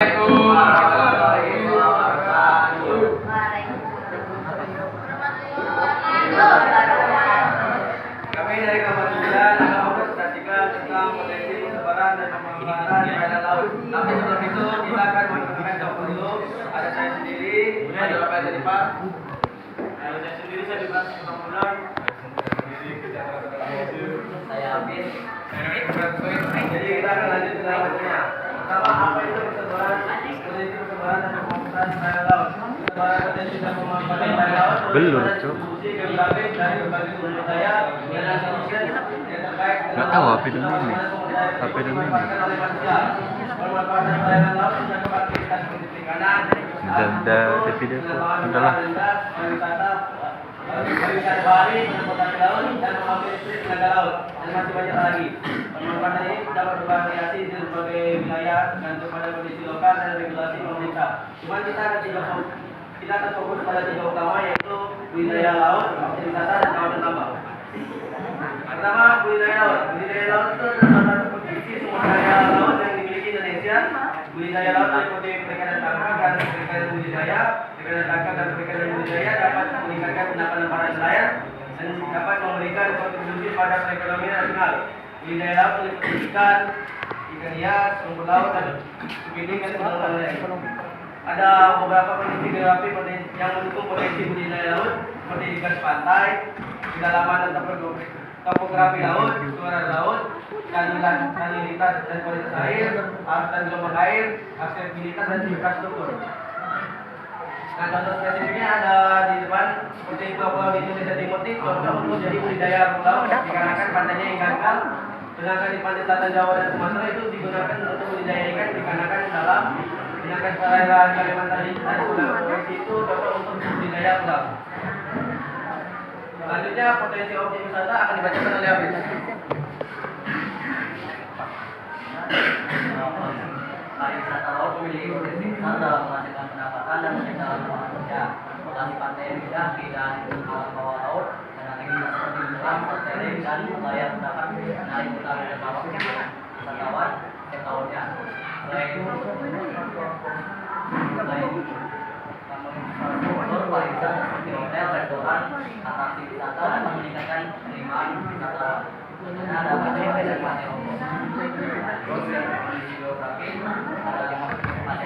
Kami dari Kamar 9 akan mempresentasikan tentang potensi sebaran dan pemanfaatan daerah laut. Tapi sebelum itu kita akan menggunakan jawab dulu. Ada saya sendiri, ada Bapak dari Pak. Saya sendiri, saya juga Bang Bulan. Saya Amin. Jadi kita akan lanjut ke dalamnya. Pertama, apa itu persebaran? Potensi persebaran dan pemanfaatan daerah laut. Persebaran potensi dan pemanfaatan daerah laut. Belum, Cuk. Dari berbagai sumber daya dan solusi yang terkait dengan Nggak tahu apa itu ini. Apa itu ini? Pemanfaatan daerah laut sebagai aktivitas perikanan. Udah video kok. Udahlah. Pariwisata bahari, transportasi laut, dan mengambil listrik tenaga laut, dan masih banyak lagi. Pemanfaatan ini dapat bervariasi di berbagai wilayah tergantung pada kondisi lokal dan regulasi pemerintah. Cuma kita akan fokus pada tiga utama, yaitu budidaya laut, wisata, dan kawasan tambang. Pertama, budidaya laut. Budidaya laut itu adalah salah satu posisi sumber daya laut yang dimiliki Indonesia. Budidaya laut meliputi perikanan tangkap dan perikanan budidaya. Perikanan tangkap dan perikanan budidaya dapat meningkatkan pendapatan para nelayan dan dapat memberikan kontribusi pada perekonomian nasional. Budidaya laut meliputi ikan hias, rumput laut, dan kepiting dan pengembangan lain. Ada beberapa kondisi geografi yang mendukung potensi budidaya laut, seperti gas pantai, kedalaman dan topografi laut, suara laut, salinitas dan kualitas air, arus dan gelombang air, aksesibilitas dan infrastruktur. Nah, contoh spesifiknya ada di depan, seperti pulau di Indonesia Timur ini cocok untuk jadi budidaya rumput laut dikarenakan pantainya yang dangkal. Sedangkan di pantai selatan Jawa dan Sumatera itu digunakan untuk budidaya ikan dikarenakan dalam. Sedangkan perairan Kalimantan dan Sulawesi itu cocok untuk budidaya udang. Selanjutnya potensi objek wisata akan dibacakan oleh Abid. Pariwisata laut memiliki potensi besar dalam menghasilkan pendapatan dan menciptakan lapangan kerja. Lokasi pantai yang indah, keindahan alam bawah laut, dan aktivitas seperti menyelam, snorkeling, dan nelayan dapat menarik wisatawan setiap tahunnya. Selain infrastruktur pariwisata seperti hotel, restoran, atraksi wisata dapat meningkatkan penerimaan wisatawan. Karena ada pantai dan pantai umum. Terus yang kondisi geografi ada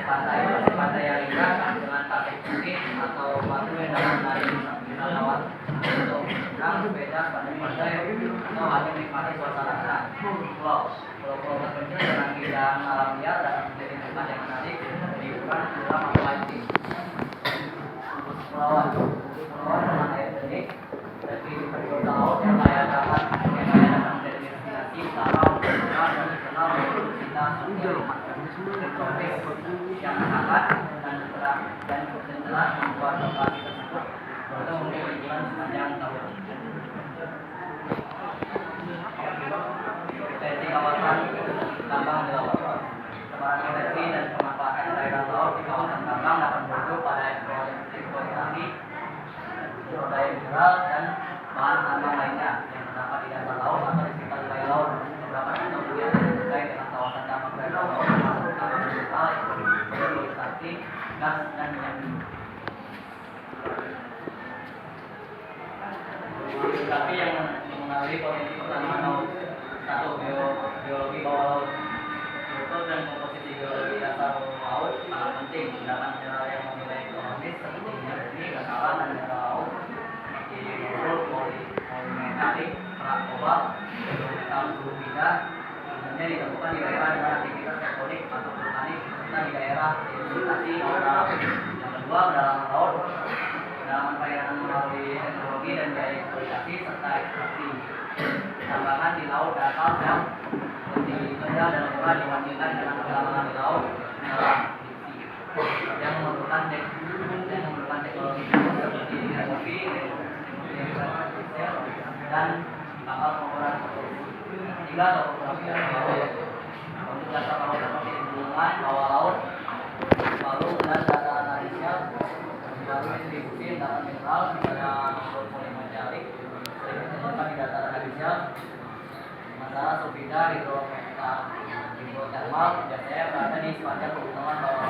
pantai yang indah dengan pasir putih atau batu yang dapat menarik wisatawan untuk berenang, sepeda, pada pantai atau hanya menikmati suasana tenang. Pulau-pulau terpencil dengan keindahan alam liar dapat menjadi tempat yang menarik bagi hiburan, selam atau hiking. Pulauan dengan air jernih dan kehidupan di kota laut yang layak dapat menjadi destinasi utama untuk berenang dan dikenal dengan kita tropis yang hangat dan telah membuat lokasi tersebut untuk memberi hiburan sepanjang tahun. Potensi kawasan tambang di laut. Sebaran potensi dan pemanfaatan daerah laut di kawasan tambang dapat merujuk pada eksploitasi sumber daya mineral dan bahan tambang lainnya yang terdapat di dasar laut atau di sekitar wilayah laut. Beberapa contoh kegiatan yang terkait dengan kawasan tambang daerah laut termasuk tambang mineral, eksploitasi gas dan minyak bumi. Tapi yang mengenali potensi pertanian laut. 1. Biologi bawah laut. Struktur dan komposisi geologi dasar laut sangat penting. Endapan mineral yang bernilai ekonomis seperti minyak bumi, gas alam, dan mineral laut seperti klorur, polimetalik, perak kobalt, metal sulfida umumnya ditemukan di daerah dengan aktivitas tektonik atau vulkanik serta di daerah sedimentasi bawah laut. Yang kedua, kedalaman laut. Kedalaman perairan melalui teknologi dan biaya eksploitasi serta ekstraksi. Tambangan di laut dangkal yang lebih rendah dan murah dibandingkan dengan kedalaman di laut dalam yang memerlukan teknologi seperti hidrografi, dan kapal pengukuran produksi. 3. Topografi laut. Untuk dasar laut seperti gunungan, bawah laut, palu, dan dataran arisial, baru distribusi endapan mineral pada polimetalik ditemukan di dataran arisial. Masalah sulfida hidrotermal biasanya berada di sepanjang pegunungan bawah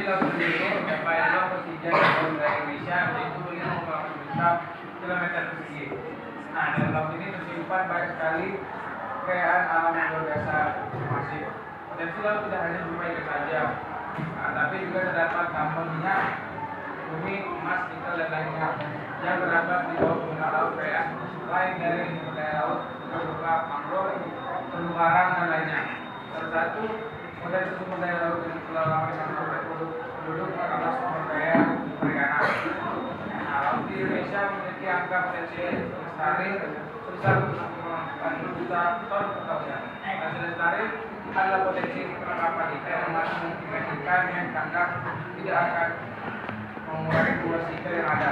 laut Indonesia pencapaian laut pesisir Samudra Indonesia yaitu 5,8 juta kilometer persegi. Nah, dalam laut ini tersimpan banyak sekali kekayaan alam yang luar biasa masif. Potensi laut tidak hanya berupa ikan saja, tapi juga terdapat tambang minyak, bumi, emas, nikel, dan lainnya yang terdapat di bawah permukaan laut kayak lain dari sumber daya laut berupa mangrove, terumbu karang, dan lainnya. Salah satu potensi sumber daya laut yang telah lama dimanfaatkan penduduk adalah sumber daya perikanan. Nah, laut di Indonesia memiliki angka potensi lestari sebesar 6,4 juta ton per tahunnya. Hasil lestari adalah potensi penangkapan ikan yang masih memungkinkan ikan yang tangkap tidak akan mengurangi populasi ikan yang ada.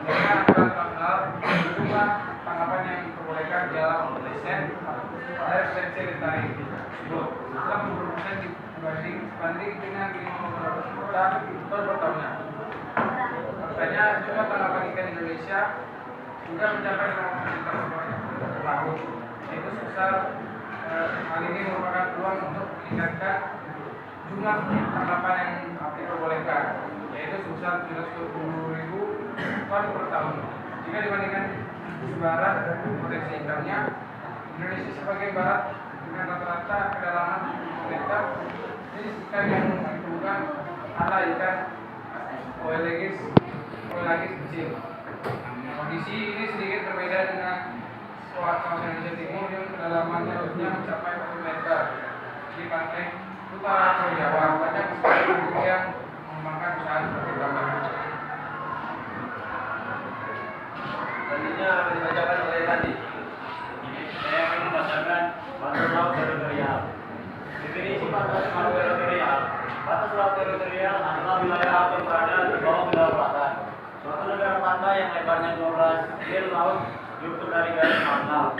Dengan aturan tanggal jumlah tangkapan yang diperbolehkan dalam lesen pada potensi lestari tersebut setelah 20% dibanding dengan 5,2 juta ton per tahunnya. Faktanya jumlah tangkapan ikan Indonesia sudah mencapai 5,2 juta per tahun, yaitu sebesar hal ini merupakan peluang untuk meningkatkan jumlah tangkapan yang diperbolehkan, yaitu sebesar 320.000 ton per tahun. Jika dibandingkan sebarat potensi ikannya, Indonesia sebagai barat dengan rata-rata kedalaman 10 meter, jenis ikan yang ditemukan adalah ikan oelagis kecil. Kondisi ini sedikit berbeda dengan kawasan Indonesia Timur yang kedalaman lautnya mencapai 1 meter. Di pantai utara Pulau Jawa banyak sekali yang mengembangkan usaha seperti tambang. Selanjutnya akan dibacakan oleh Tadi. Saya akan membacakan batas laut teritorial. Definisi batas laut teritorial. Batas laut teritorial adalah wilayah laut yang berada di bawah wilayah selatan. Suatu negara pantai yang lebarnya 12 mil laut diukur dari garis pangkal.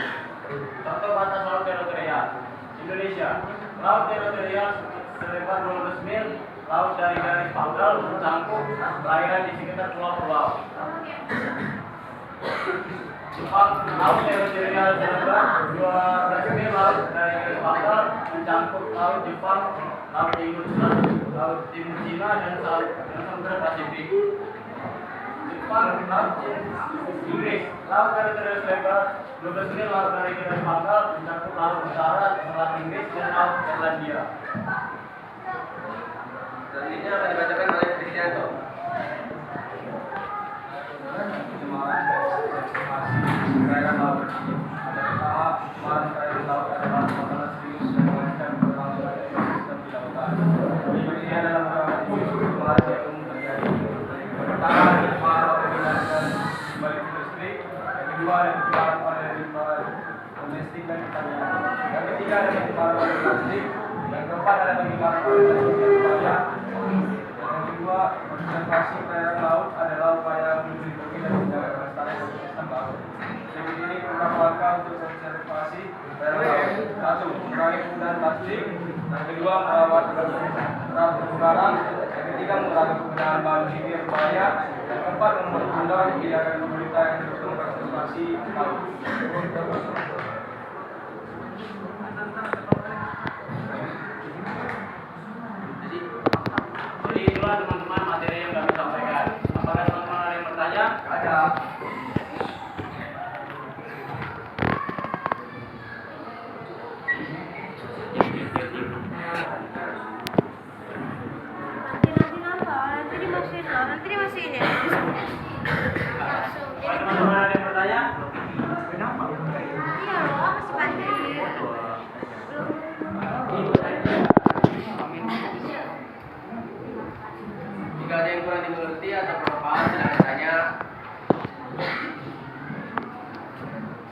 Contoh batas laut teritorial. Indonesia. Laut teritorial selebar 12 mil laut dari garis pangkal mencakup perairan di sekitar pulau-pulau. Jepang, laut teritorial selebar 12 mil laut dari garis pangkal mencakup laut Jepang, laut Timur Cina, dan Samudra Pasifik. Jepang, laut Inggris, laut teritorial selebar 12 mil laut dari garis pangkal mencakup laut utara, Selat Inggris, dan laut Irlandia. Selanjutnya akan dibacakan oleh Kristianto. Perairan laut ada pertama perairan laut adalah makanan serius dan melainkan berlangsung pada ekosistem di lautan. Ini adalah beberapa jenis populasi yang umum terjadi. Yang pertama adalah laut yang dilakukan di balik industri. Yang kedua ada pencemaran pada limbah domestik dan pertanian. Yang ketiga ada pencemaran pada plastik. Yang keempat ada pencemaran pada budaya. Yang kedua, konservasi perairan laut adalah upaya melindungi dan menjaga kelestarian ekosistem laut. Jadi ini beberapa langkah untuk konservasi perairan laut. Satu, mengurangi penggunaan plastik. Yang kedua, merawat terumbu karang. Yang ketiga, mengurangi penggunaan bahan kimia berbahaya. Yang keempat, membuat undang kebijakan pemerintah yang mendukung konservasi laut. Jadi itulah teman-teman materi yang kami sampaikan. Apakah teman-teman ada yang bertanya? Ada. Nanti dimasukin ya. Apakah teman-teman ada yang bertanya? Iya loh, masih panjang. Jika ada yang kurang dimengerti atau kurang paham, silakan tanya.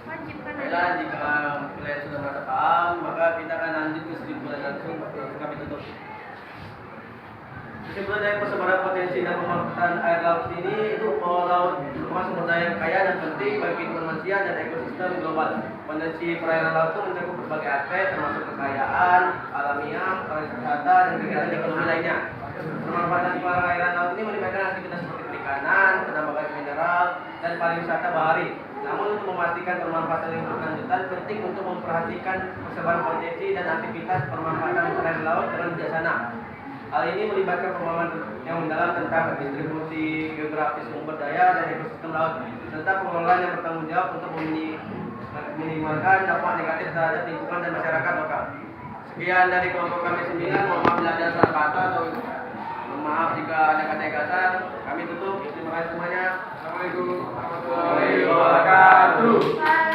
Wajib kan? Baiklah, jika kalian sudah merasa paham, maka kita akan lanjut ke kesimpulan langsung kami tutup. Kesimpulan dari persebaran potensi dan pemanfaatan air laut ini itu bahwa laut merupakan sumber daya yang kaya dan penting bagi kehidupan manusia dan ekosistem global. Potensi perairan laut itu mencakup berbagai aspek termasuk kekayaan, alamiah, pariwisata, dan kegiatan ekonomi lainnya. Pemanfaatan perairan laut ini melibatkan aktivitas seperti perikanan, penambangan mineral, dan pariwisata bahari. Namun untuk memastikan pemanfaatan yang berkelanjutan, penting untuk memperhatikan persebaran potensi dan aktivitas pemanfaatan perairan laut dengan bijaksana. Hal ini melibatkan pemahaman yang mendalam tentang distribusi geografis sumber daya dan ekosistem laut, serta pengelolaan yang bertanggung jawab untuk meminimalkan dampak negatif terhadap lingkungan dan masyarakat lokal. Sekian dari kelompok kami 9. Mohon maaf bila ada salah kata atau mohon maaf jika ada kata yang kasar. Kami tutup. Terima kasih semuanya. Assalamualaikum warahmatullahi wabarakatuh.